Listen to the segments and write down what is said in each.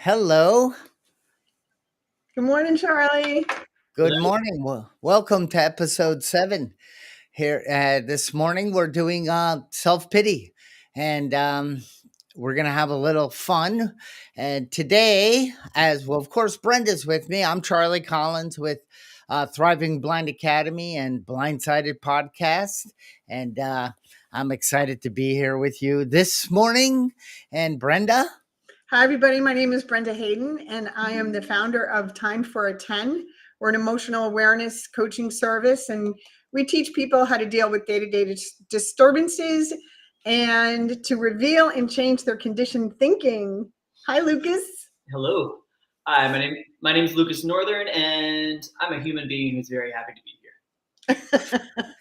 Hello. Good morning, Charlie. Good morning. Welcome to episode 7. Here this morning we're doing self-pity, and we're going to have a little fun. And today, as well, of course, Brenda's with me. I'm Charlie Collins with Thriving Blind Academy and Blindsided Podcast, and I'm excited to be here with you this morning. And Brenda? Hi, everybody. My name is Brenda Hayden, and I am the founder of Time for a 10. We're an emotional awareness coaching service, and we teach people how to deal with day-to-day disturbances and to reveal and change their conditioned thinking. Hi, Lucas. Hello. Hi, my name is Lucas Northern, and I'm a human being who's very happy to be here.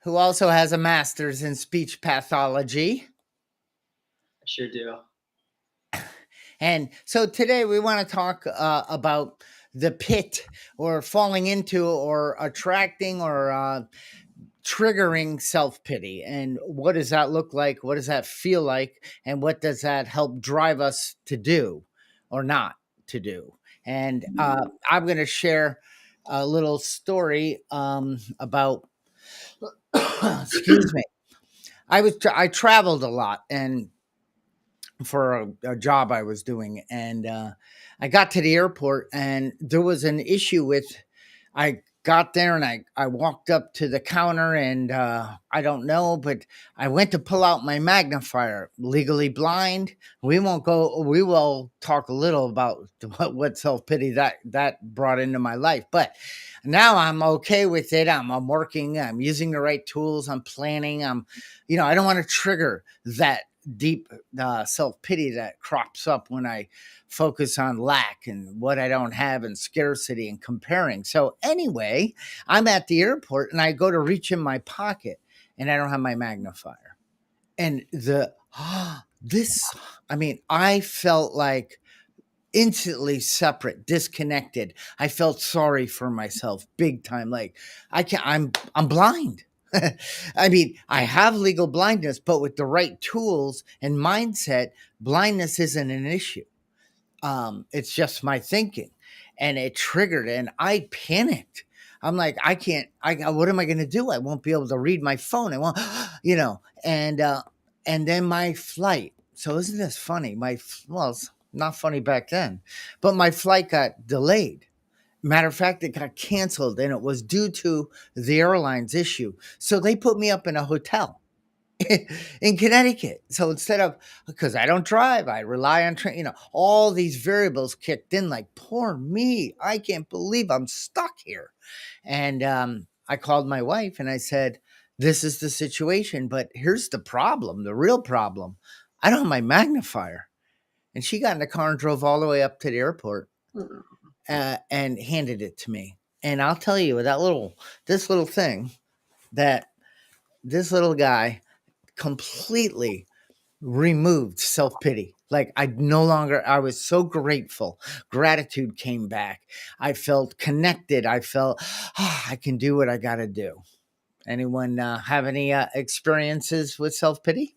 Who also has a master's in speech pathology. I sure do. And so today we want to talk about the pit, or falling into, or attracting, or triggering self-pity. And what does that look like? What does that feel like? And what does that help drive us to do or not to do? And I'm going to share a little story about, excuse me. I traveled a lot, and for a job I was doing, and I got to the airport, and there was an issue with. I got there, and I walked up to the counter, and I don't know, but I went to pull out my magnifier. Legally blind. We won't go. We will talk a little about what self pity that brought into my life, but now I'm okay with it. I'm working. I'm using the right tools. I'm planning. I don't want to trigger that deep self-pity that crops up when I focus on lack and what I don't have, and scarcity and comparing. So anyway, I'm at the airport, and I go to reach in my pocket, and I don't have my magnifier. And I felt like instantly separate, disconnected. I felt sorry for myself big time. Like I'm blind. I have legal blindness, but with the right tools and mindset, blindness isn't an issue. It's just my thinking, and it triggered, and I panicked. I'm like, what am I going to do? I won't be able to read my phone. I won't, and then my flight. So isn't this funny? It's not funny back then, but my flight got delayed. Matter of fact, it got canceled, and it was due to the airline's issue. So they put me up in a hotel in Connecticut. So instead of, because I don't drive, I rely on train, all these variables kicked in, like, poor me. I can't believe I'm stuck here. And I called my wife, and I said, this is the situation, but here's the problem, the real problem. I don't have my magnifier. And she got in the car and drove all the way up to the airport and handed it to me. And I'll tell you, this little thing, that this little guy completely removed self-pity. Like, I was so grateful. Gratitude came back. I felt connected. I felt, I can do what I got to do. Anyone have any experiences with self-pity?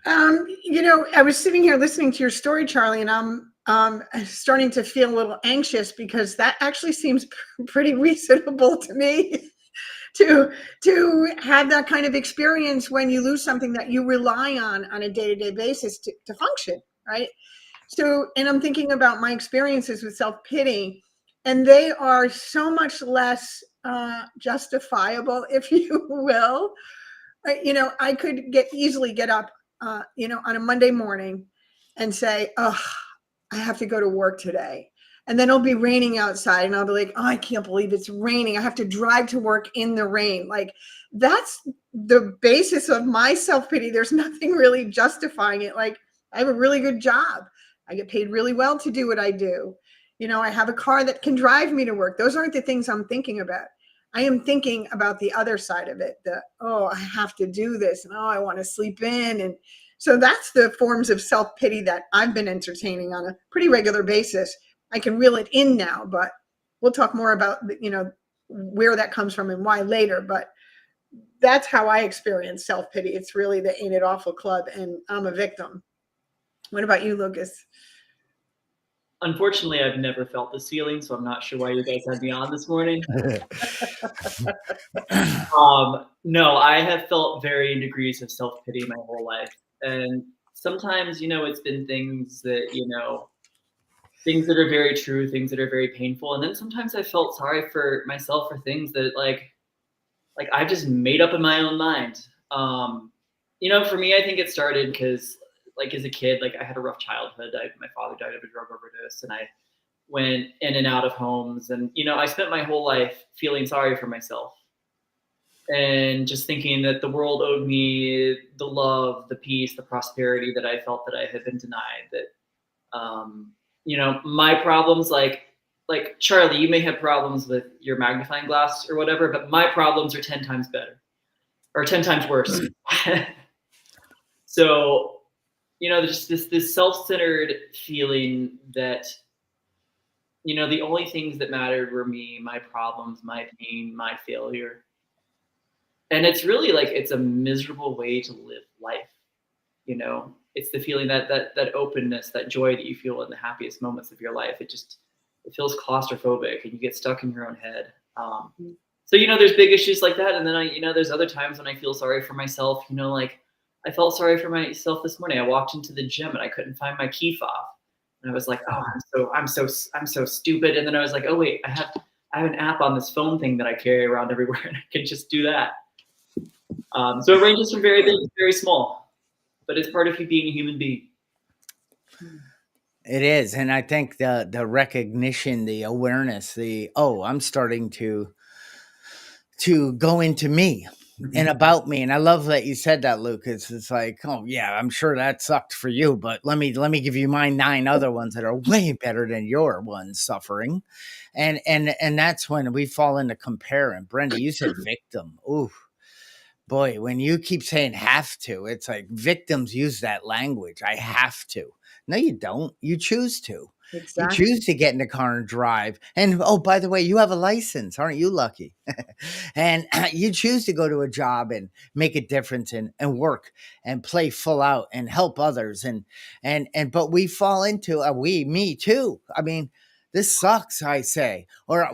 I was sitting here listening to your story, Charlie, and I'm starting to feel a little anxious because that actually seems pretty reasonable to me. to have that kind of experience when you lose something that you rely on a day-to-day basis to function, right? So, and I'm thinking about my experiences with self-pity, and they are so much less justifiable, if you will. I could easily get up, on a Monday morning and say, oh, I have to go to work today. And then it'll be raining outside, and I'll be like, oh, I can't believe it's raining. I have to drive to work in the rain. Like, that's the basis of my self-pity. There's nothing really justifying it. Like, I have a really good job. I get paid really well to do what I do. I have a car that can drive me to work. Those aren't the things I'm thinking about. I am thinking about the other side of it. I have to do this, and I want to sleep in. And so that's the forms of self-pity that I've been entertaining on a pretty regular basis. I can reel it in now, but we'll talk more about, where that comes from and why later. But that's how I experience self-pity. It's really the Ain't It Awful Club, and I'm a victim. What about you, Lucas? Unfortunately, I've never felt this feeling, so I'm not sure why you guys had me on this morning. No, I have felt varying degrees of self pity my whole life, and sometimes, it's been things that things that are very true, things that are very painful, and then sometimes I felt sorry for myself for things that like I just made up in my own mind. For me, I think it started because like as a kid, like I had a rough childhood. My father died of a drug overdose, and I went in and out of homes, and I spent my whole life feeling sorry for myself and just thinking that the world owed me the love, the peace, the prosperity that I felt that I had been denied. That my problems, like Charlie, you may have problems with your magnifying glass or whatever, but my problems are 10 times better or 10 times worse. So there's this self-centered feeling that the only things that mattered were me, my problems, my pain, my failure. And it's really like it's a miserable way to live life. It's the feeling that openness, that joy that you feel in the happiest moments of your life. It feels claustrophobic, and you get stuck in your own head. So there's big issues like that, and then there's other times when I feel sorry for myself. Like I felt sorry for myself this morning. I walked into the gym and I couldn't find my key fob, and I was like, oh, I'm so stupid. And then I was like, oh wait, I have an app on this phone thing that I carry around everywhere, and I can just do that. So it ranges from very big to very small, but it's part of you being a human being. It is, and I think the recognition, the awareness, I'm starting to go into me and about me. And I love that you said that, Lucas. It's like, oh yeah, I'm sure that sucked for you, but let me give you my 9 other ones that are way better than your one suffering. And that's when we fall into comparing. Brenda, you said victim. Ooh, boy, when you keep saying have to, it's like victims use that language. I have to. No, you don't. You choose to. You Exactly. choose to get in the car and drive. And oh, by the way, you have a license. Aren't you lucky? And you choose to go to a job and make a difference and work and play full out and help others. And but we fall into me too. I mean, this sucks, I say. Or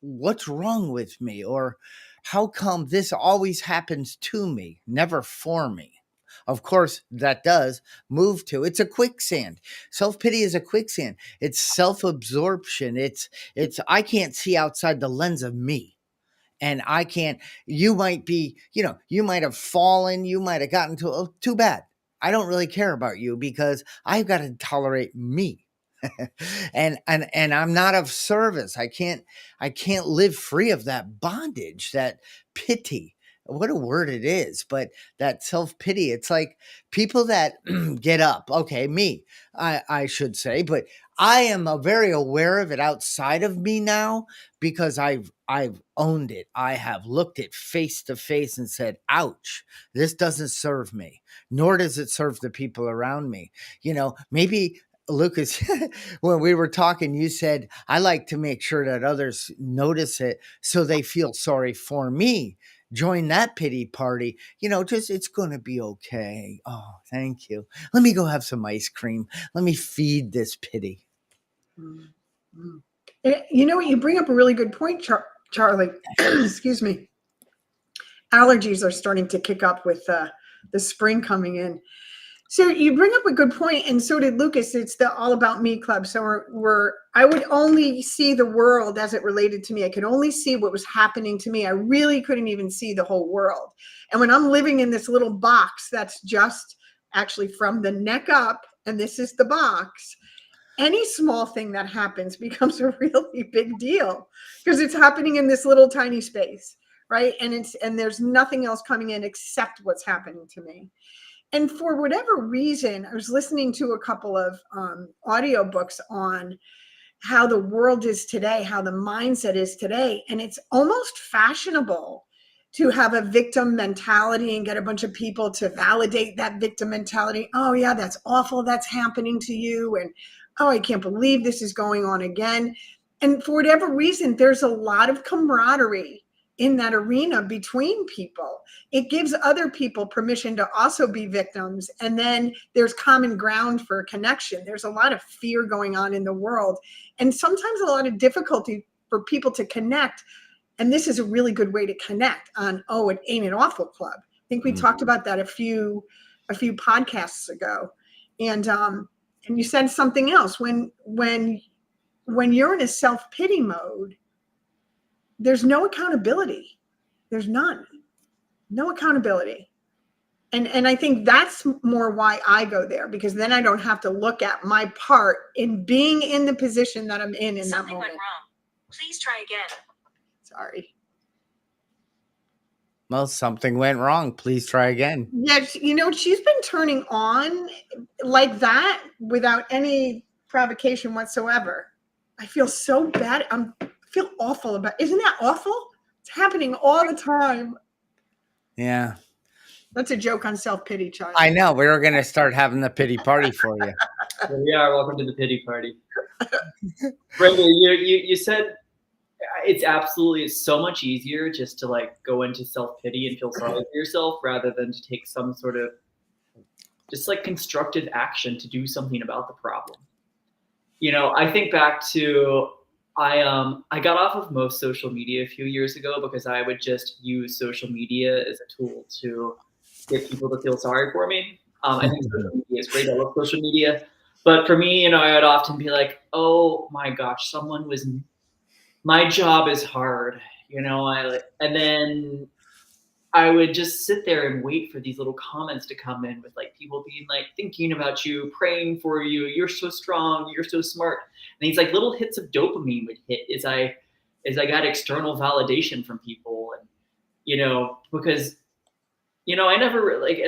what's wrong with me? Or how come this always happens to me, never for me? Of course, that does move to it's a quicksand. Self pity is a quicksand. It's self absorption. It's I can't see outside the lens of me. And I can't, you might be, you might have fallen, you might have gotten to, oh, too bad. I don't really care about you because I've got to tolerate me. And I'm not of service. I can't live free of that bondage, that pity. What a word it is, but that self-pity. It's like people that get up. Okay, me, I should say, but I am very aware of it outside of me now because I've owned it. I have looked it face to face and said, ouch, this doesn't serve me, nor does it serve the people around me. Maybe Lucas, when we were talking, you said, I like to make sure that others notice it so they feel sorry for me. Join that pity party. Just it's going to be okay. Oh, thank you. Let me go have some ice cream. Let me feed this pity. Mm, mm. You know what? You bring up a really good point, Charlie. Excuse me. Allergies are starting to kick up with the spring coming in. So you bring up a good point, and so did Lucas. It's the All About Me Club. So I would only see the world as it related to me. I could only see what was happening to me. I really couldn't even see the whole world. And when I'm living in this little box that's just actually from the neck up, and this is the box, any small thing that happens becomes a really big deal because it's happening in this little tiny space, right? And there's nothing else coming in except what's happening to me. And for whatever reason, I was listening to a couple of audiobooks on how the world is today, how the mindset is today. And it's almost fashionable to have a victim mentality and get a bunch of people to validate that victim mentality. Oh, yeah, that's awful. That's happening to you. And oh, I can't believe this is going on again. And for whatever reason, there's a lot of camaraderie in that arena between people. It gives other people permission to also be victims. And then there's common ground for connection. There's a lot of fear going on in the world, and sometimes a lot of difficulty for people to connect. And this is a really good way to connect on, oh, it ain't an awful club. I think we talked about that a few podcasts ago. And you said something else. When you're in a self-pity mode, there's no accountability. There's none. No accountability. And I think that's more why I go there, because then I don't have to look at my part in being in the position that I'm in that moment. Something went wrong. Please try again. Sorry. Well, something went wrong. Please try again. Yeah, she's been turning on like that without any provocation whatsoever. I feel so bad. I feel awful about. Isn't that awful? It's happening all the time. Yeah. That's a joke on self-pity, Charlie. I know. We were going to start having the pity party for you. Here we are. Welcome to the pity party. Brenda, you said it's so much easier just to like go into self-pity and feel sorry for yourself rather than to take some sort of just like constructive action to do something about the problem. I think back to I got off of most social media a few years ago because I would just use social media as a tool to get people to feel sorry for me. I think social media is great. I love social media. But for me, I would often be like, oh my gosh, my job is hard, and then I would just sit there and wait for these little comments to come in with like people being like thinking about you, praying for you, you're so strong, you're so smart. And these like little hits of dopamine would hit as I got external validation from people. And, because, I never like,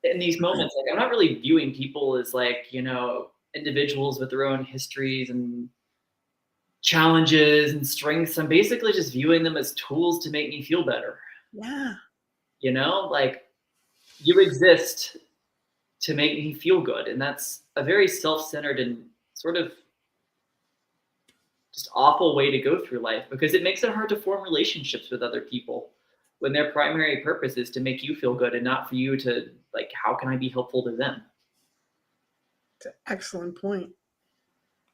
in these moments, like I'm not really viewing people as like, individuals with their own histories and challenges and strengths. I'm basically just viewing them as tools to make me feel better. Yeah. Like you exist to make me feel good. And that's a very self-centered and sort of just awful way to go through life, because it makes it hard to form relationships with other people when their primary purpose is to make you feel good and not for you to like, how can I be helpful to them? It's an excellent point.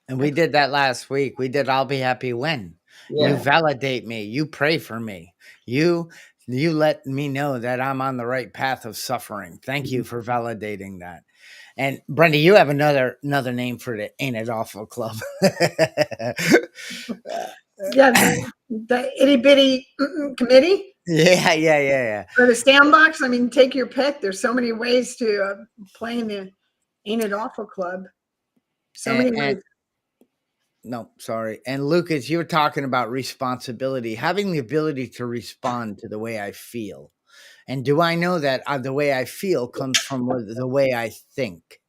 And we did that last week. We did I'll Be Happy When. Yeah. You validate me. You pray for me. You let me know that I'm on the right path of suffering. Thank you for validating that. And Brenda, you have another name for the Ain't It Awful Club. Yeah, the itty bitty committee. Yeah. Or the sandbox. I mean, take your pick. There's so many ways to play in the Ain't It Awful Club. So many ways. No, sorry. And Lucas, you were talking about responsibility, having the ability to respond to the way I feel. And do I know that the way I feel comes from the way I think?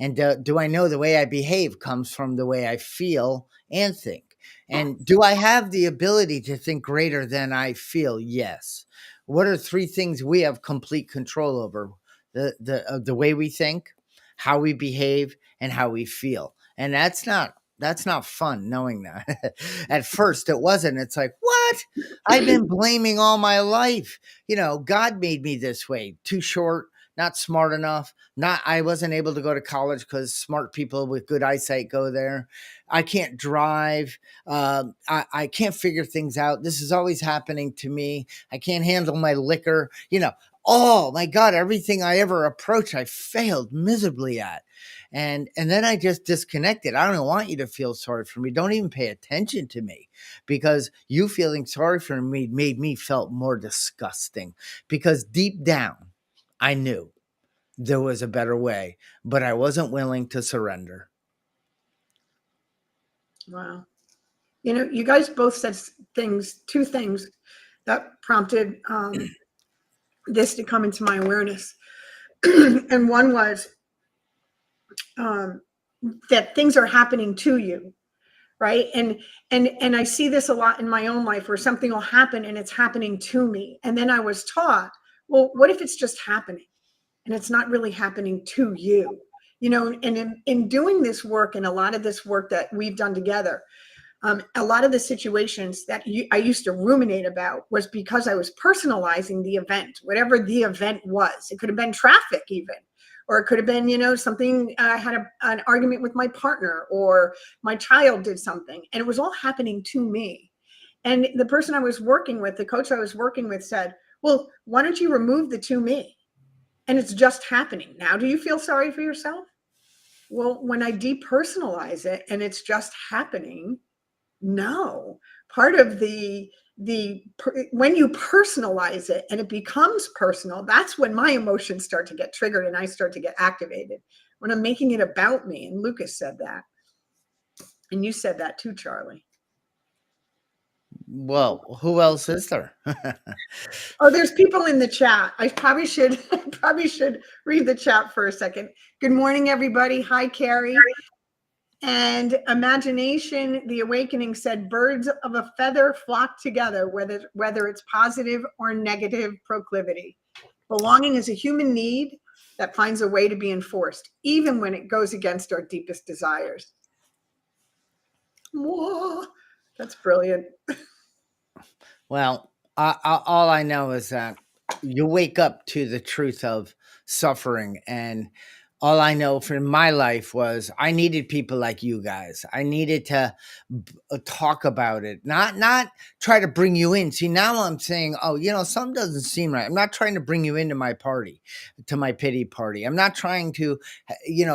And do I know the way I behave comes from the way I feel and think? And do I have the ability to think greater than I feel? Yes. What are 3 things we have complete control over? The way we think, how we behave, and how we feel. And that's not fun knowing that. At first it wasn't. It's like, what? I've been blaming all my life. God made me this way. Too short, not smart enough. I wasn't able to go to college because smart people with good eyesight go there. I can't drive. I can't figure things out. This is always happening to me. I can't handle my liquor. Oh my God, everything I ever approached, I failed miserably at. And then I just disconnected. I don't want you to feel sorry for me. Don't even pay attention to me, because you feeling sorry for me made me felt more disgusting, because deep down I knew there was a better way, but I wasn't willing to surrender. Wow. You guys both said 2 things that prompted this to come into my awareness. And one was that things are happening to you, right? And I see this a lot in my own life, where something will happen and it's happening to me. And then I was taught, well, what if it's just happening and it's not really happening to you? And in doing this work, and a lot of this work that we've done together, A lot of the situations that I used to ruminate about was because I was personalizing the event, whatever the event was. It could have been traffic even, or it could have been, something, I had an argument with my partner, or my child did something, and it was all happening to me. And the person I was working with, the coach I was working with, said, well, why don't you remove the to me? And it's just happening. Now, do you feel sorry for yourself? Well, when I depersonalize it and it's just happening, no. Part of when you personalize it and it becomes personal, that's when my emotions start to get triggered and I start to get activated. When I'm making it about me, and Lucas said that, and you said that too, Charlie. Well, who else is there? Oh, there's people in the chat. I probably should read the chat for a second. Good morning, everybody. Hi, Carrie. And Imagination, the Awakening said, birds of a feather flock together, whether it's positive or negative proclivity. Belonging is a human need that finds a way to be enforced, even when it goes against our deepest desires. Whoa, that's brilliant. Well, all I know is that you wake up to the truth of suffering, and all I know from my life was I needed people like you guys. I needed to talk about it, not try to bring you in. See, now I'm saying, oh, something doesn't seem right. I'm not trying to bring you into my party, to my pity party. I'm not trying to,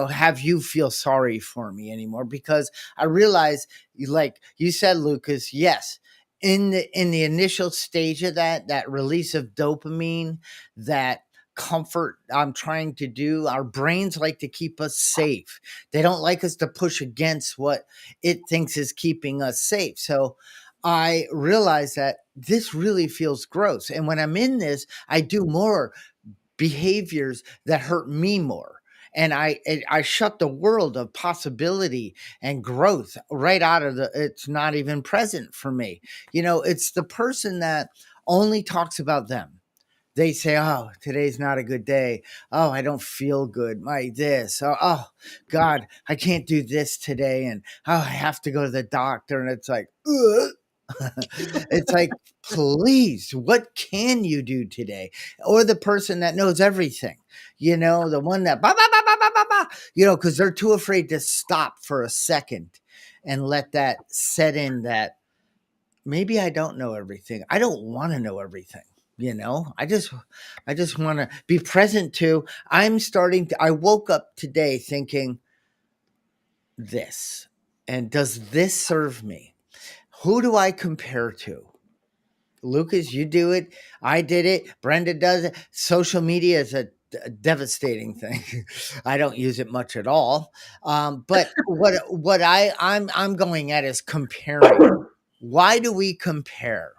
have you feel sorry for me anymore, because I realize, like you said, Lucas, yes, in the initial stage of that release of dopamine, that comfort I'm trying to do, our brains like to keep us safe. They don't like us to push against what it thinks is keeping us safe. So I realize that this really feels gross, and when I'm in this, I do more behaviors that hurt me more. And I shut the world of possibility and growth right out of it's not even present for me. It's the person that only talks about them. They say, oh, today's not a good day. Oh, I don't feel good. My this. Oh, God, I can't do this today. And oh, I have to go to the doctor. And it's like, ugh. It's like, please, what can you do today? Or the person that knows everything, the one that, bah, bah, bah, bah, bah, bah, bah, because they're too afraid to stop for a second and let that set in, that maybe I don't know everything. I don't want to know everything. I just want to be present to. I woke up today thinking this, and does this serve me? Who do I compare to? Lucas, you do it. I did it. Brenda does it. Social media is a devastating thing. I don't use it much at all. But what I'm going at is comparing. Why do we compare?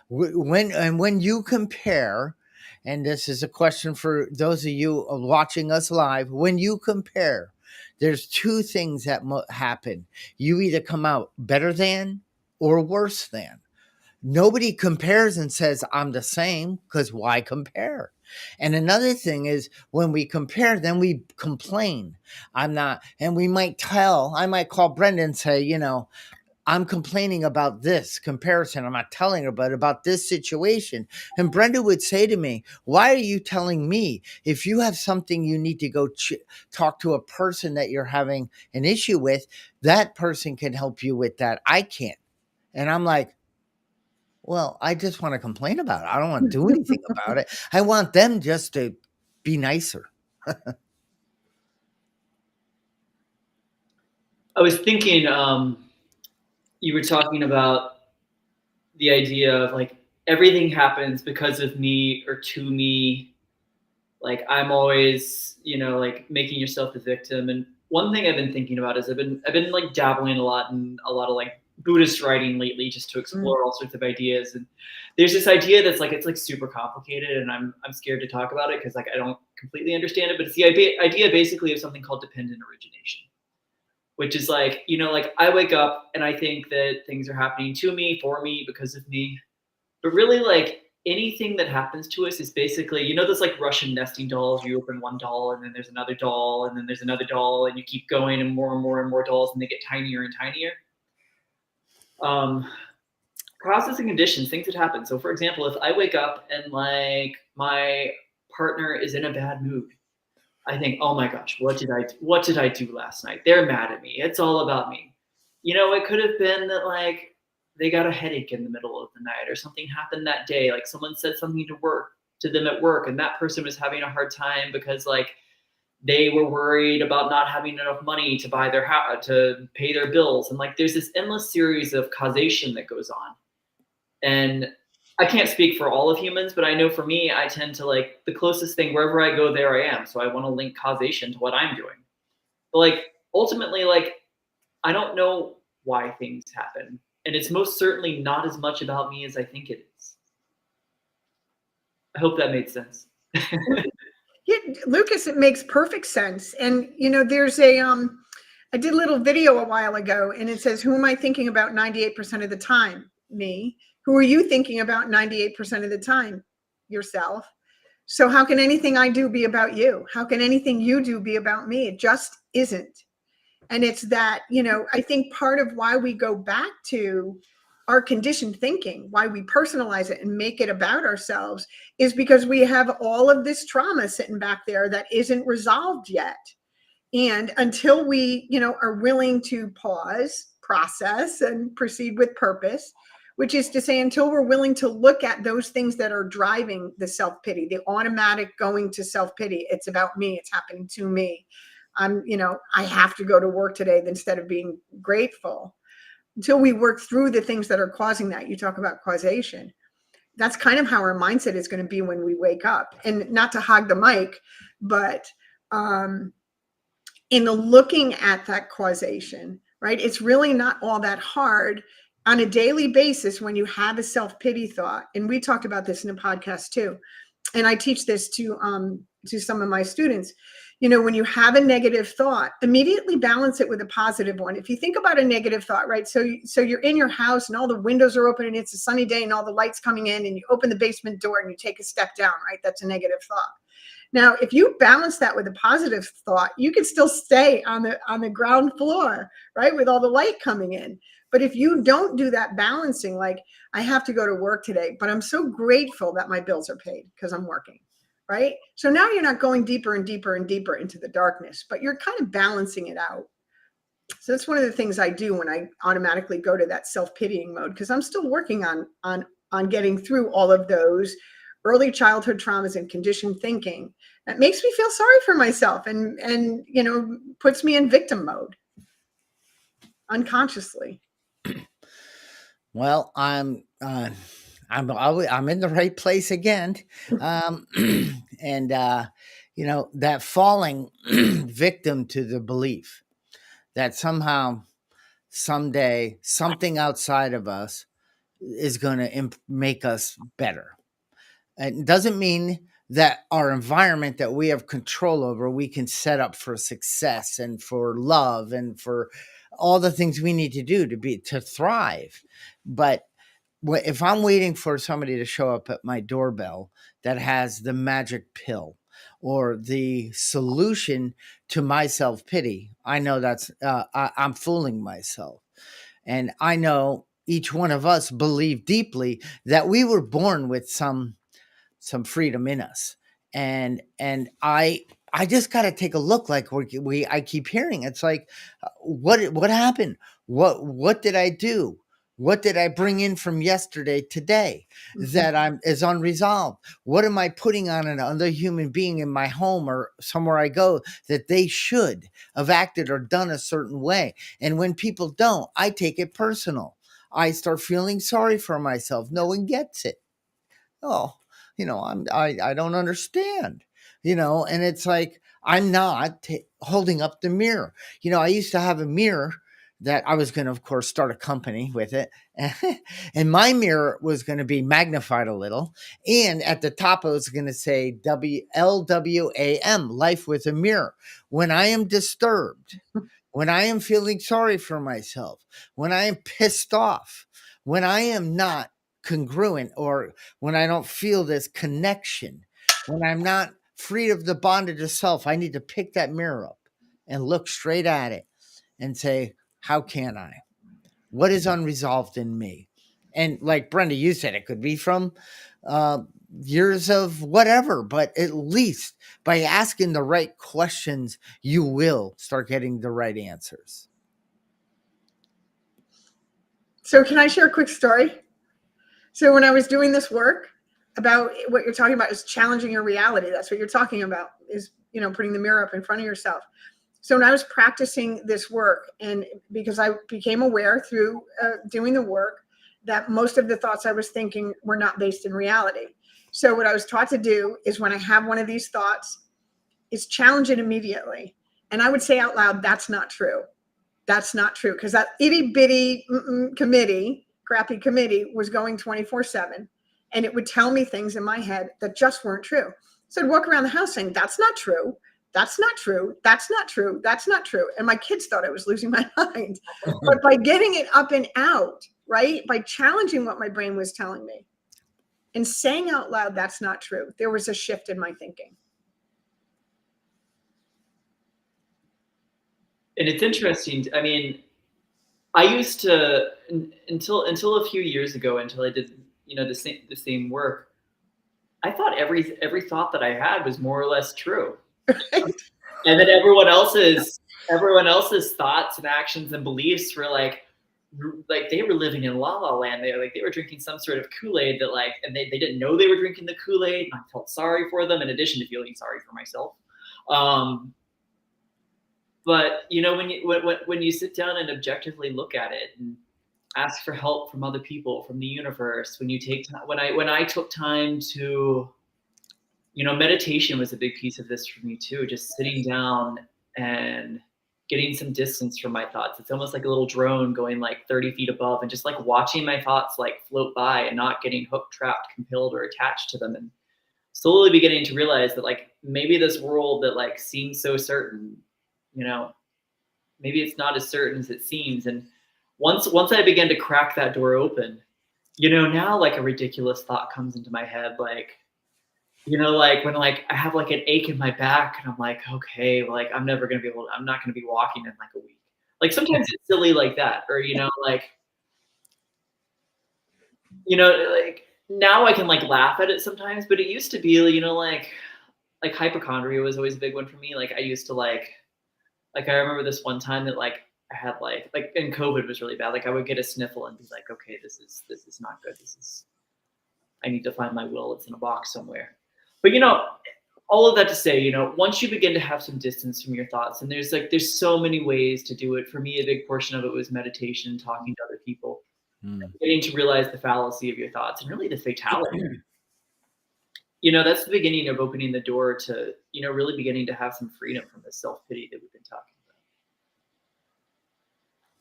When you compare, and this is a question for those of you watching us live, when you compare, there's two things that happen. You either come out better than or worse than. Nobody compares and says, I'm the same, because why compare? And another thing is, when we compare, then we complain. I'm not, and I might call Brenda and say, I'm complaining about this comparison. I'm not telling her, but about this situation. And Brenda would say to me, why are you telling me? If you have something you need to go talk to a person that you're having an issue with, that person can help you with that. I can't. And I'm like, well, I just want to complain about it. I don't want to do anything about it. I want them just to be nicer. I was thinking, you were talking about the idea of like everything happens because of me or to me. Like I'm always, like making yourself the victim. And one thing I've been thinking about is I've been like dabbling a lot in a lot of like Buddhist writing lately, just to explore all sorts of ideas. And there's this idea that's like, it's like super complicated, and I'm scared to talk about it because like I don't completely understand it. But it's the idea basically of something called dependent origination, which is like, like I wake up and I think that things are happening to me, for me, because of me. But really, like anything that happens to us is basically, those like Russian nesting dolls. You open one doll and then there's another doll and then there's another doll, and you keep going and more dolls, and they get tinier and tinier. Causes and conditions, things that happen. So for example, if I wake up and like my partner is in a bad mood, I think, oh my gosh, what did I do last night? They're mad at me. It's all about me. It could have been that like they got a headache in the middle of the night or something happened that day. Like someone said something to them at work and that person was having a hard time because like they were worried about not having enough money to buy their house, to pay their bills. And like there's this endless series of causation that goes on. And I can't speak for all of humans, but I know for me, I tend to like the closest thing wherever I go, there I am. So I want to link causation to what I'm doing. But like ultimately, like I don't know why things happen. And it's most certainly not as much about me as I think it is. I hope that made sense. Yeah, Lucas, it makes perfect sense. And there's I did a little video a while ago and it says, who am I thinking about 98% of the time? Me. Who are you thinking about 98% of the time? Yourself. So how can anything I do be about you? How can anything you do be about me? It just isn't. And it's that, I think part of why we go back to our conditioned thinking, why we personalize it and make it about ourselves, is because we have all of this trauma sitting back there that isn't resolved yet. And until we, are willing to pause, process, and proceed with purpose, which is to say, until we're willing to look at those things that are driving the self-pity, the automatic going to self-pity, it's about me, it's happening to me. I have to go to work today instead of being grateful. Until we work through the things that are causing that, you talk about causation. That's kind of how our mindset is going to be when we wake up. And not to hog the mic, but in the looking at that causation, right? It's really not all that hard on a daily basis when you have a self-pity thought. And we talked about this in a podcast too. And I teach this to some of my students. When you have a negative thought, immediately balance it with a positive one. If you think about a negative thought, right? So you're in your house and all the windows are open and it's a sunny day and all the lights coming in and you open the basement door and you take a step down, right? That's a negative thought. Now, if you balance that with a positive thought, you can still stay on the ground floor, right? With all the light coming in. But if you don't do that balancing, like I have to go to work today, but I'm so grateful that my bills are paid because I'm working, right? So now you're not going deeper and deeper and deeper into the darkness, but you're kind of balancing it out. So that's one of the things I do when I automatically go to that self-pitying mode, because I'm still working on getting through all of those early childhood traumas and conditioned thinking that makes me feel sorry for myself and puts me in victim mode unconsciously. Well, I'm in the right place again, and that falling victim to the belief that somehow, someday, something outside of us is going to make us better. It doesn't mean that our environment that we have control over, we can set up for success and for love and for all the things we need to do to thrive. But if I'm waiting for somebody to show up at my doorbell that has the magic pill or the solution to my self pity, I know I'm fooling myself. And I know each one of us believe deeply that we were born with some freedom in us. And I just got to take a look. Like I keep hearing, it's like, what happened? What did I do? What did I bring in from yesterday today that is unresolved? What am I putting on another human being in my home or somewhere I go that they should have acted or done a certain way? And when people don't, I take it personal. I start feeling sorry for myself. No one gets it. Oh, I don't understand, and it's like, I'm not holding up the mirror. I used to have a mirror that I was going to, of course, start a company with it. And my mirror was going to be magnified a little. And at the top, I was going to say LWAM, life with a mirror. When I am disturbed, when I am feeling sorry for myself, when I am pissed off, when I am not congruent, or when I don't feel this connection, when I'm not free of the bondage of self, I need to pick that mirror up and look straight at it and say, how can I? What is unresolved in me? And like Brenda, you said, it could be from uh, years of whatever, but at least by asking the right questions, you will start getting the right answers. So can I share a quick story? So when I was doing this work about what you're talking about is challenging your reality. That's what you're talking about is, putting the mirror up in front of yourself. So when I was practicing this work, and because I became aware through doing the work that most of the thoughts I was thinking were not based in reality. So what I was taught to do is when I have one of these thoughts is challenge it immediately. And I would say out loud, that's not true. That's not true. Because that itty bitty crappy committee was going 24/7. And it would tell me things in my head that just weren't true. So I'd walk around the house saying, that's not true. That's not true. That's not true. That's not true. And my kids thought I was losing my mind. But by getting it up and out, right? By challenging what my brain was telling me and saying out loud, that's not true, there was a shift in my thinking. And it's interesting. I mean, I used to until a few years ago, until I did the same work. I thought every thought that I had was more or less true, and then everyone else's thoughts and actions and beliefs were like they were living in la la land. They were drinking some sort of Kool-Aid that and they didn't know they were drinking the Kool-Aid. And I felt sorry for them in addition to feeling sorry for myself. But when you sit down and objectively look at it and ask for help from other people, from the universe, when I took time to, meditation was a big piece of this for me too. Just sitting down and getting some distance from my thoughts. It's almost like a little drone going like 30 feet above and just like watching my thoughts like float by and not getting hooked, trapped, compelled, or attached to them. And slowly beginning to realize that like maybe this world that like seems so certain, maybe it's not as certain as it seems. And once I began to crack that door open, now like a ridiculous thought comes into my head, like when like I have like an ache in my back and I'm like, okay, like I'm not gonna be walking in like a week. Like sometimes it's silly like that, or like now I can like laugh at it sometimes, but it used to be, like hypochondria was always a big one for me. Like I used to like I remember this one time that like I had like and COVID was really bad. Like I would get a sniffle and be like, okay, this is not good. I need to find my will. It's in a box somewhere. But all of that to say, once you begin to have some distance from your thoughts, and there's so many ways to do it. For me, a big portion of it was meditation, talking to other people, getting to realize the fallacy of your thoughts and really the fatality. That's the beginning of opening the door to, really beginning to have some freedom from the self-pity that we've been talking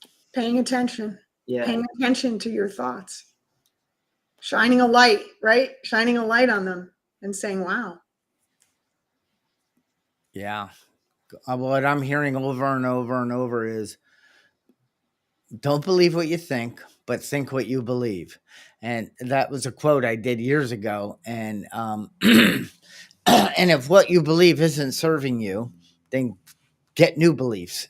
about. Paying attention. Yeah. Paying attention to your thoughts. Shining a light, right? Shining a light on them and saying, wow. Yeah. What I'm hearing over and over and over is don't believe what you think, but think what you believe. And that was a quote I did years ago. And and if what you believe isn't serving you, then get new beliefs.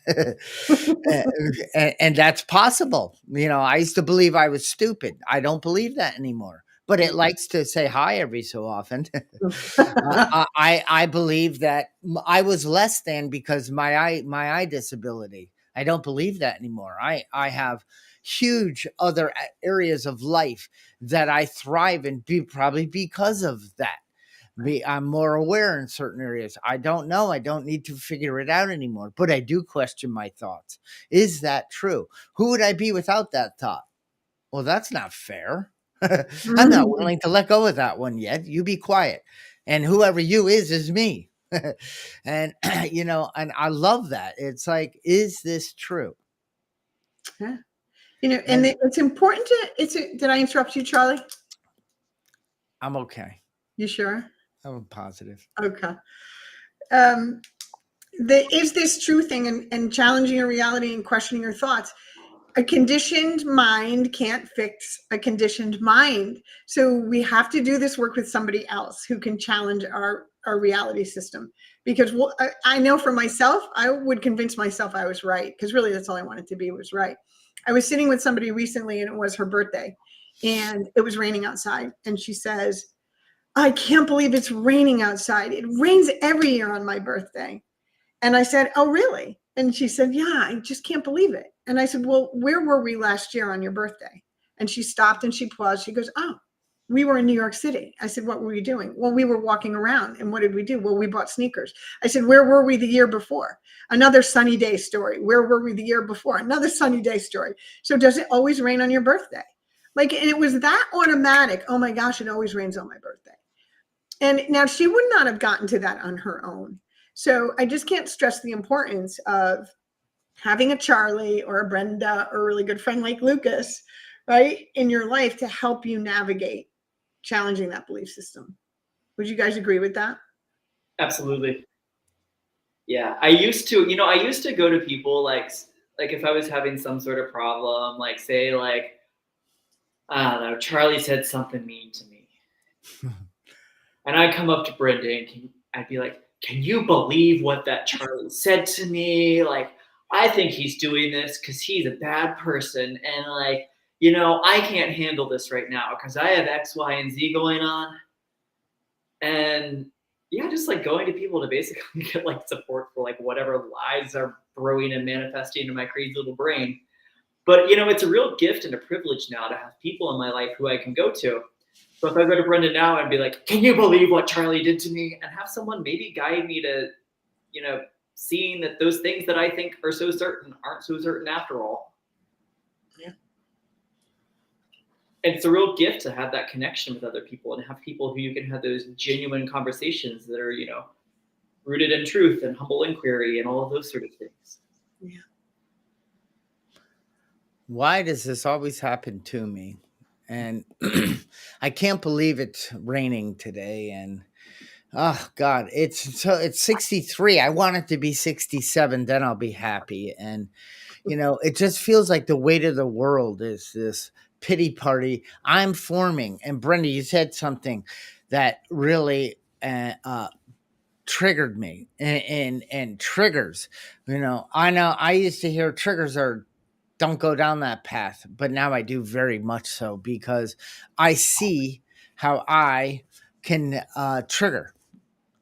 And that's possible. I used to believe I was stupid. I don't believe that anymore. But it likes to say hi every so often. I believe that I was less than because my eye disability. I don't believe that anymore. I have huge other areas of life that I thrive in, probably because of that. I'm more aware in certain areas. I don't know. I don't need to figure it out anymore, but I do question my thoughts. Is that true? Who would I be without that thought? Well, that's not fair. I'm not willing to let go of that one yet. You be quiet. And whoever you is me. And, and I love that. It's like, is this true? Yeah. And it's important did I interrupt you, Charlie? I'm okay. You sure? I'm positive. Okay. Is this true thing and challenging your reality and questioning your thoughts? a conditioned mind can't fix a conditioned mind. So we have to do this work with somebody else who can challenge our reality system. Because I know for myself, I would convince myself I was right, because really that's all I wanted to be, was right. I was sitting with somebody recently, and it was her birthday, and it was raining outside. And she says, I can't believe it's raining outside. It rains every year on my birthday. And I said, oh, really? And she said, yeah, I just can't believe it. And I said, well, where were we last year on your birthday? And she stopped and she paused. She goes, oh, we were in New York City. I said, what were you doing? Well, we were walking around. And what did we do? Well, we bought sneakers. I said, where were we the year before? Another sunny day story. Where were we the year before? Another sunny day story. So does it always rain on your birthday? Like, and it was that automatic. Oh my gosh, it always rains on my birthday. And now she would not have gotten to that on her own. So I just can't stress the importance of having a Charlie or a Brenda or a really good friend like Lucas, right, in your life to help you navigate challenging that belief system. Would you guys agree with that? Absolutely. Yeah, I used to go to people like if I was having some sort of problem, like say like, I don't know, Charlie said something mean to me. And I'd come up to Brenda and I'd be like, can you believe what that Charlie said to me? Like, I think he's doing this because he's a bad person. And like, I can't handle this right now because I have X, Y, and Z going on. And yeah, just like going to people to basically get like support for like whatever lies are brewing and manifesting in my crazy little brain. But it's a real gift and a privilege now to have people in my life who I can go to. So if I go to Brenda now and be like, can you believe what Charlie did to me? And have someone maybe guide me to, seeing that those things that I think are so certain aren't so certain after all. Yeah. And it's a real gift to have that connection with other people and have people who you can have those genuine conversations that are, rooted in truth and humble inquiry and all of those sort of things. Yeah. Why does this always happen to me? And I can't believe it's raining today. And oh God, it's 63. I want it to be 67, then I'll be happy. And it just feels like the weight of the world is this pity party I'm forming. And Brenda, you said something that really triggered me, and triggers. I know I used to hear triggers are don't go down that path, but now I do, very much so, because I see how I can trigger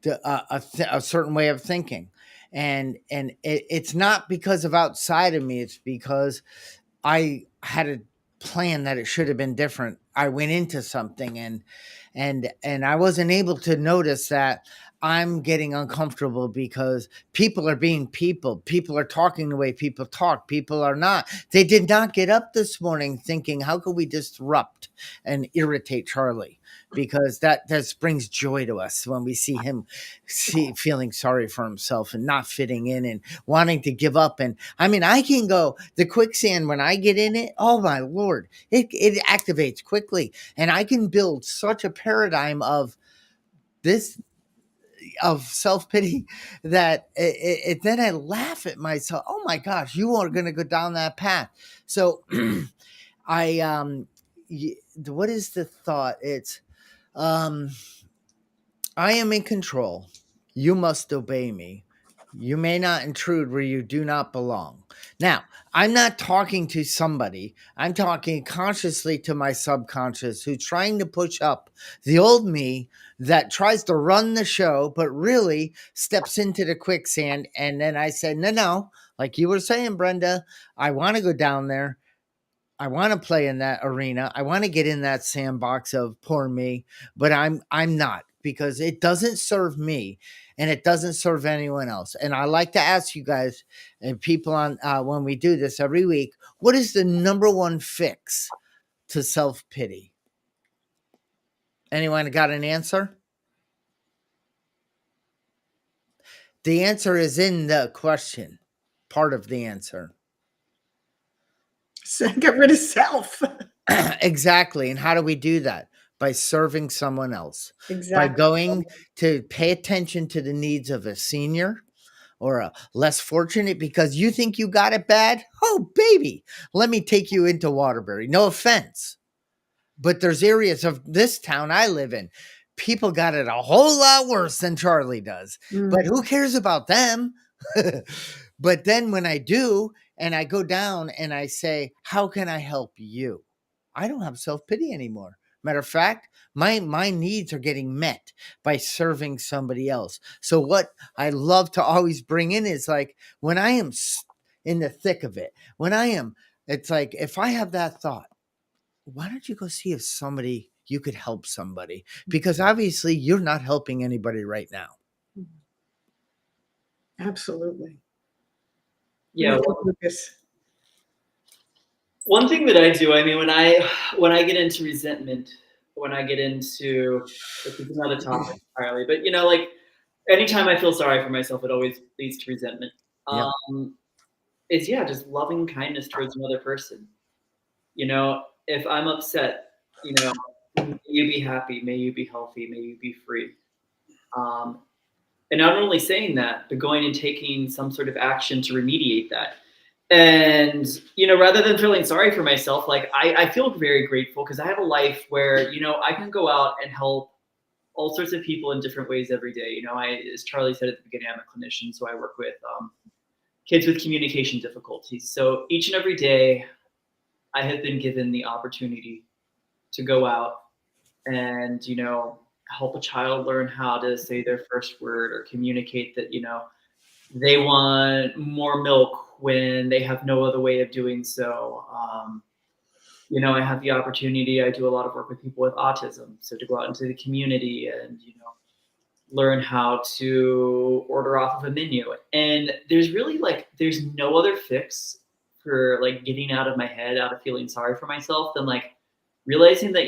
a certain way of thinking, and it's not because of outside of me. It's because I had a plan that it should have been different. I went into something, and I wasn't able to notice that I'm getting uncomfortable because people are being people. People are talking the way people talk. People are not. They did not get up this morning thinking, how can we disrupt and irritate Charlie? Because that brings joy to us when we see him feeling sorry for himself and not fitting in and wanting to give up. And I mean, I can go the quicksand when I get in it. Oh my Lord, it activates quickly, and I can build such a paradigm of this, of self-pity, that then I laugh at myself. Oh my gosh, you are going to go down that path. So what is the thought? It's I am in control. You must obey me. You may not intrude where you do not belong. Now, I'm not talking to somebody. I'm talking consciously to my subconscious, who's trying to push up the old me that tries to run the show, but really steps into the quicksand. And then I said, no, like you were saying, Brenda, I want to go down there. I want to play in that arena. I want to get in that sandbox of poor me, but I'm not, because it doesn't serve me and it doesn't serve anyone else. And I like to ask you guys and people on when we do this every week, what is the number one fix to self-pity? Anyone got an answer? The answer is in the question, part of the answer. So get rid of self. Exactly. And how do we do that? By serving someone else. Exactly. By going to pay attention to the needs of a senior or a less fortunate because you think you got it bad. Oh, baby, let me take you into Waterbury. No offense. But there's areas of this town I live in. People got it a whole lot worse than Charlie does. But who cares about them? But then when I do, and I go down and I say, how can I help you? I don't have self-pity anymore. Matter of fact, my needs are getting met by serving somebody else. So what I love to always bring in is like when I am in the thick of it, when I am, it's like if I have that thought, why don't you go see if somebody you could help somebody? Because obviously you're not helping anybody right now. Absolutely. Yeah. Lucas. One thing that I do, I mean, when I get into resentment, when I get into, this is another topic entirely, but like anytime I feel sorry for myself, it always leads to resentment. Yep. Is just loving kindness towards another person. If I'm upset, may you be happy, may you be healthy, may you be free. And not only saying that, but going and taking some sort of action to remediate that. And, rather than feeling sorry for myself, like I feel very grateful because I have a life where, I can go out and help all sorts of people in different ways every day. As Charlie said at the beginning, I'm a clinician, so I work with kids with communication difficulties. So each and every day, I have been given the opportunity to go out and, help a child learn how to say their first word or communicate that, they want more milk when they have no other way of doing so. I have the opportunity, I do a lot of work with people with autism. So to go out into the community and, learn how to order off of a menu. And there's really there's no other fix for getting out of my head, out of feeling sorry for myself than realizing that,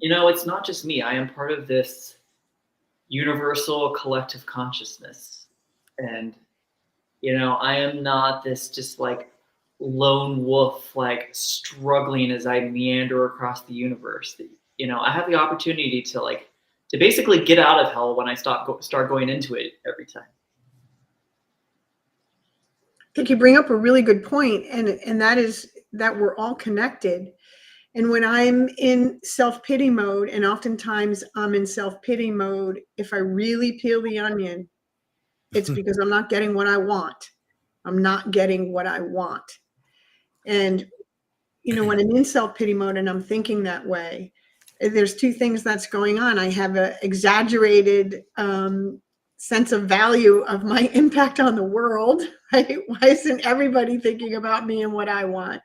it's not just me. I am part of this universal collective consciousness. And, I am not this just lone wolf, struggling as I meander across the universe. I have the opportunity to basically get out of hell when I start going into it every time. I think you bring up a really good point, and that is that we're all connected. And when I'm in self-pity mode, and oftentimes I'm in self-pity mode, if I really peel the onion, it's because I'm not getting what I want. I'm not getting what I want. And, when I'm in self-pity mode and I'm thinking that way, there's two things that's going on. I have an exaggerated sense of value of my impact on the world, right? Why isn't everybody thinking about me and what I want?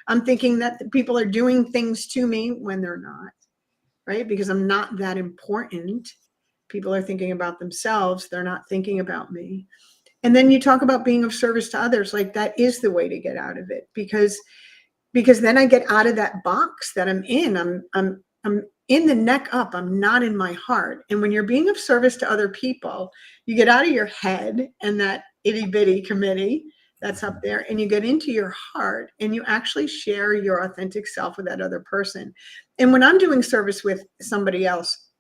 I'm thinking that people are doing things to me when they're not, right? Because I'm not that important. People are thinking about themselves. They're not thinking about me. And then you talk about being of service to others. That is the way to get out of it, because then I get out of that box that I'm in. I'm in the neck up. I'm not in my heart. And when you're being of service to other people, you get out of your head and that itty bitty committee that's up there, and you get into your heart and you actually share your authentic self with that other person. And when I'm doing service with somebody else,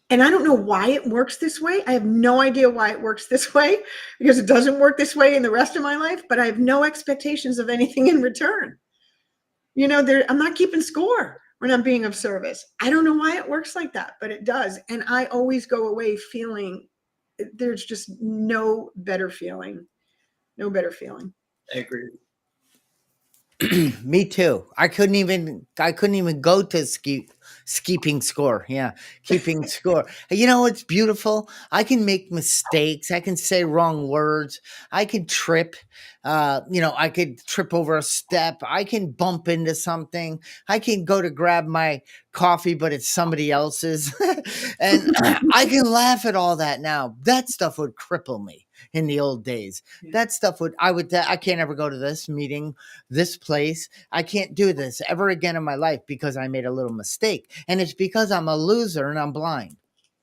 and I don't know why it works this way. I have no idea why it works this way, because it doesn't work this way in the rest of my life, but I have no expectations of anything in return. I'm not keeping score when I'm being of service. I don't know why it works like that, but it does. And I always go away feeling there's just no better feeling. No better feeling. I agree. Me too. I couldn't even go to keeping score. Yeah, keeping score. It's beautiful. I can make mistakes. I can say wrong words. I can trip. I could trip over a step. I can bump into something. I can go to grab my coffee, but it's somebody else's. And I can laugh at all that now. That stuff would cripple me in the old days. That stuff I can't ever go to this meeting, this place. I can't do this ever again in my life because I made a little mistake. And it's because I'm a loser and I'm blind.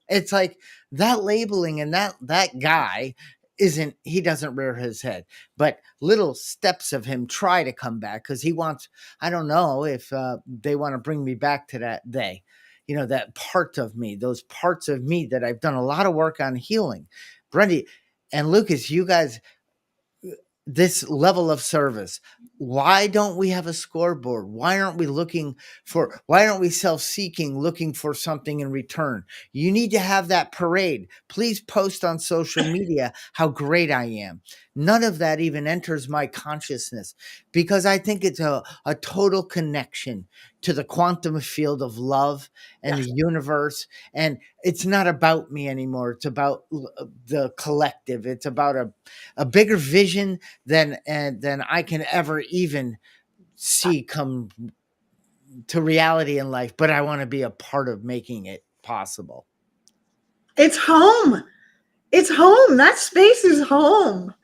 It's like that labeling, and that guy he doesn't rear his head, but little steps of him try to come back because he wants, I don't know if they want to bring me back to that day. you know, that part of me, those parts of me that I've done a lot of work on healing. Brendy and Lucas, you guys, this level of service. Why don't we have a scoreboard? Why aren't we why aren't we self-seeking, looking for something in return? You need to have that parade. Please post on social media how great I am. None of that even enters my consciousness because I think it's a total connection to the quantum field of love and the universe. And it's not about me anymore. It's about the collective. It's about a bigger vision than I can ever even see come to reality in life, but I want to be a part of making it possible. It's home. It's home. That space is home.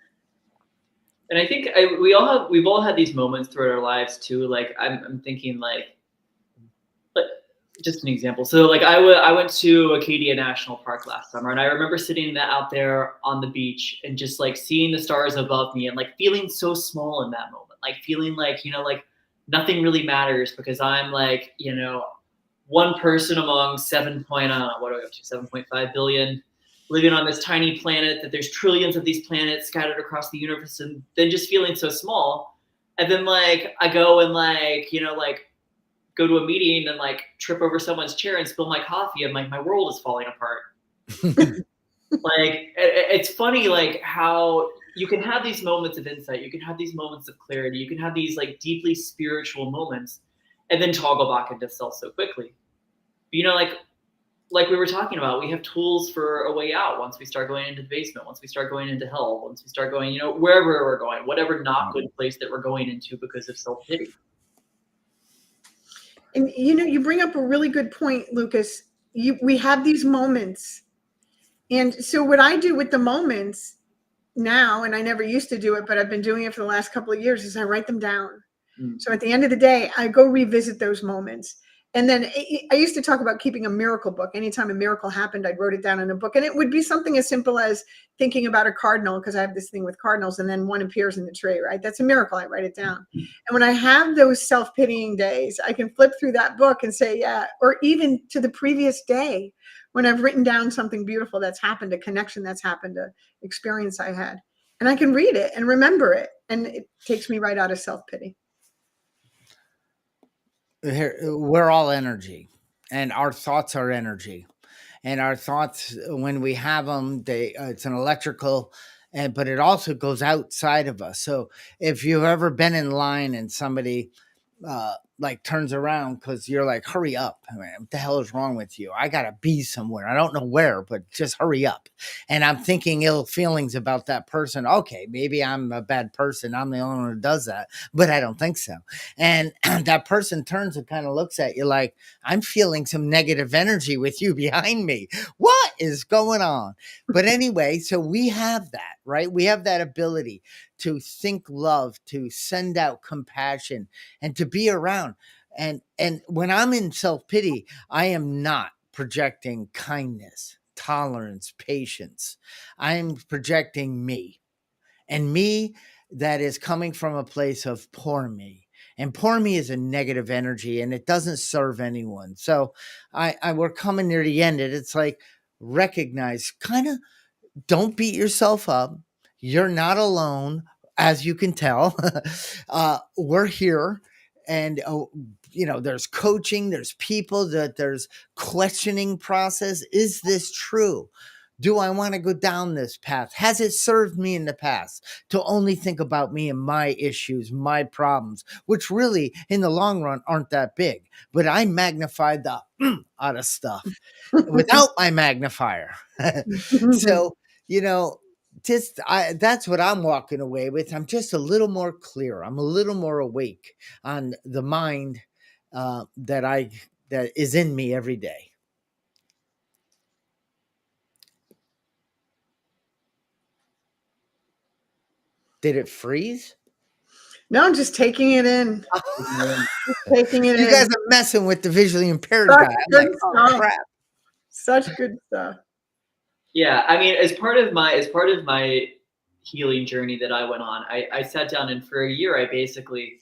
And I think we've all had these moments throughout our lives too. Like I'm thinking like just an example. So like I went to Acadia National Park last summer, and I remember sitting out there on the beach and just like seeing the stars above me and like feeling so small in that moment, like feeling like, you know, like nothing really matters because I'm like, you know, one person among 7.5 billion living on this tiny planet, that there's trillions of these planets scattered across the universe, and then just feeling so small. And then like I go and like, you know, like go to a meeting and like trip over someone's chair and spill my coffee, and like my world is falling apart. Like it's funny like how you can have these moments of insight, you can have these moments of clarity, you can have these like deeply spiritual moments and then toggle back into self so quickly. But, you know, like we were talking about, we have tools for a way out once we start going into the basement, once we start going into hell, once we start going, you know, wherever we're going, whatever not good place that we're going into because of self-pity. And you know, you bring up a really good point, Lucas. We have these moments. And so what I do with the moments now, and I never used to do it, but I've been doing it for the last couple of years, is I write them down. So at the end of the day, I go revisit those moments. And then I used to talk about keeping a miracle book. Anytime a miracle happened, I wrote it down in a book. And it would be something as simple as thinking about a cardinal, because I have this thing with cardinals, and then one appears in the tree, right? That's a miracle. I write it down. And when I have those self-pitying days, I can flip through that book and say, yeah, or even to the previous day when I've written down something beautiful that's happened, a connection that's happened, an experience I had. And I can read it and remember it. And it takes me right out of self-pity. We're all energy, and our thoughts are energy, and our thoughts, when we have them, it's an electrical, and but it also goes outside of us. So if you've ever been in line and somebody like turns around because you're like, hurry up, man, what the hell is wrong with you? I gotta be somewhere, I don't know where, but just hurry up. And I'm thinking ill feelings about that person. Okay, maybe I'm a bad person, I'm the only one who does that, but I don't think so. And that person turns and kind of looks at you like, I'm feeling some negative energy with you behind me, what is going on? But anyway, so we have that, right? We have that ability to think love, to send out compassion, and to be around. And when I'm in self-pity, I am not projecting kindness, tolerance, patience. I'm projecting me, and me that is coming from a place of poor me. And poor me is a negative energy, and it doesn't serve anyone. So we're coming near the end, and it's like, recognize, kind of, don't beat yourself up. You're not alone, as you can tell. We're here, and you know, there's coaching, there's people, that there's questioning process. Is this true? Do I want to go down this path? Has it served me in the past to only think about me and my issues, my problems, which really in the long run aren't that big? But I magnified the out of stuff without my magnifier. So, you know, that's what I'm walking away with. I'm just a little more clear. I'm a little more awake on the mind that is in me every day. Did it freeze? No, I'm just taking it in. Taking it You in. guys are messing with the visually impaired Such guy. I'm good like, oh stuff. crap. Such good stuff. Yeah, I mean, as part of my healing journey that I went on, I sat down, and for a year I basically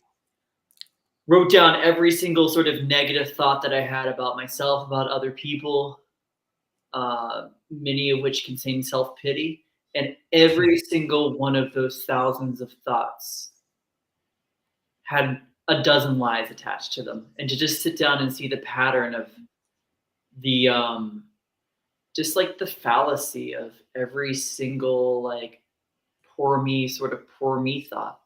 wrote down every single sort of negative thought that I had about myself, about other people, many of which contain self-pity. And every single one of those thousands of thoughts had a dozen lies attached to them. And to just sit down and see the pattern of the just like the fallacy of every single like poor me thought.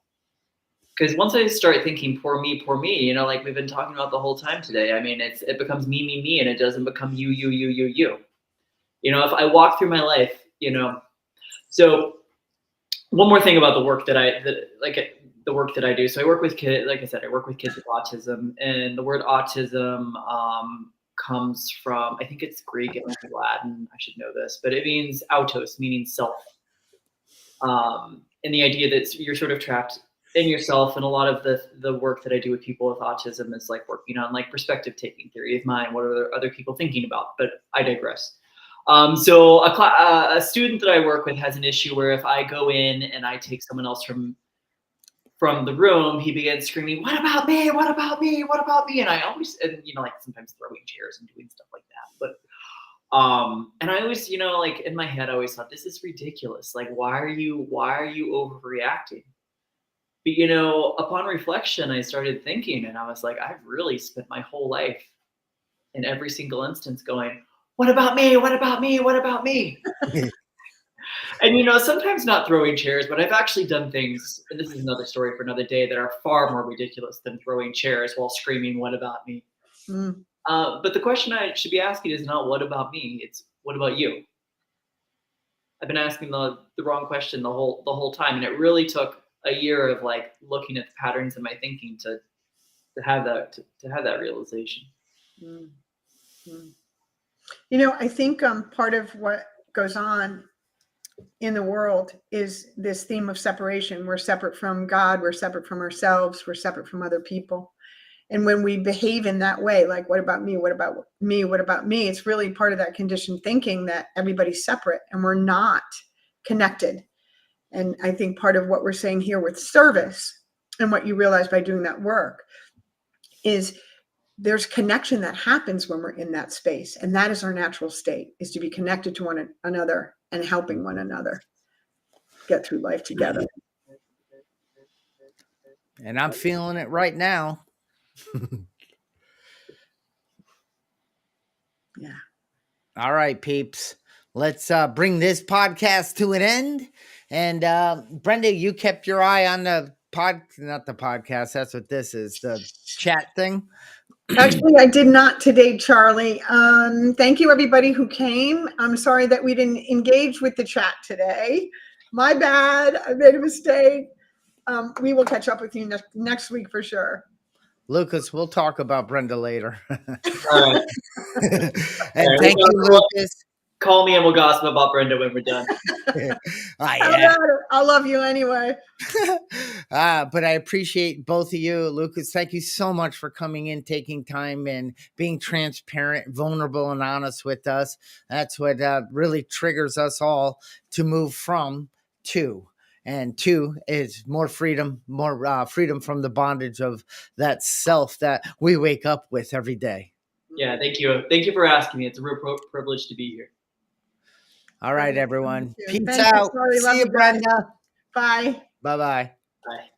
Because once I start thinking poor me, you know, like we've been talking about the whole time today, I mean, it becomes me, and it doesn't become you. You know, if I walk through my life, you know, so one more thing about the work that the work that I do. So I work with kids, like I said, I work with kids with autism, and the word autism comes from, I think it's Greek and Latin. I should know this, but it means autos, meaning self. And the idea that you're sort of trapped in yourself, and a lot of the work that I do with people with autism is like working on like perspective taking, theory of mind, what are other people thinking about, but I digress. So a student that I work with has an issue where if I go in and I take someone else from the room, he begins screaming, "What about me? What about me? What about me?" And I always, and you know, like sometimes throwing chairs and doing stuff like that. But and I always, you know, like in my head, I always thought, this is ridiculous. Like, why are you overreacting? But you know, upon reflection, I started thinking, and I was like, I've really spent my whole life in every single instance going, "What about me? What about me? What about me?" And you know, sometimes not throwing chairs, but I've actually done things, and this is another story for another day, that are far more ridiculous than throwing chairs while screaming, "What about me?" Mm. But the question I should be asking is not what about me, it's what about you? I've been asking the wrong question the whole time, and it really took a year of like looking at the patterns in my thinking to have that realization. Mm. Mm. You know, I think part of what goes on in the world is this theme of separation. We're separate from God, we're separate from ourselves, we're separate from other people. And when we behave in that way, like, what about me? What about me? What about me? It's really part of that conditioned thinking that everybody's separate and we're not connected. And I think part of what we're saying here with service, and what you realize by doing that work, is there's connection that happens when we're in that space. And that is our natural state, is to be connected to one another and helping one another get through life together. And I'm feeling it right now. Yeah. All right, peeps. Let's bring this podcast to an end. And Brenda, you kept your eye on the not the podcast. That's what this is, the chat thing. Actually, I did not today, Charlie. Thank you, everybody who came. I'm sorry that we didn't engage with the chat today. My bad. I made a mistake. We will catch up with you next week for sure. Lucas, we'll talk about Brenda later. All right. And thank you, Lucas. Call me and we'll gossip about Brenda when we're done. Yeah. I love you anyway. But I appreciate both of you. Lucas, thank you so much for coming in, taking time, and being transparent, vulnerable, and honest with us. That's what really triggers us all to move from to. And two is more freedom from the bondage of that self that we wake up with every day. Yeah, thank you. Thank you for asking me. It's a real privilege to be here. All right, everyone. Peace Thank out. You, See you, Brenda. Bye. Bye-bye. Bye.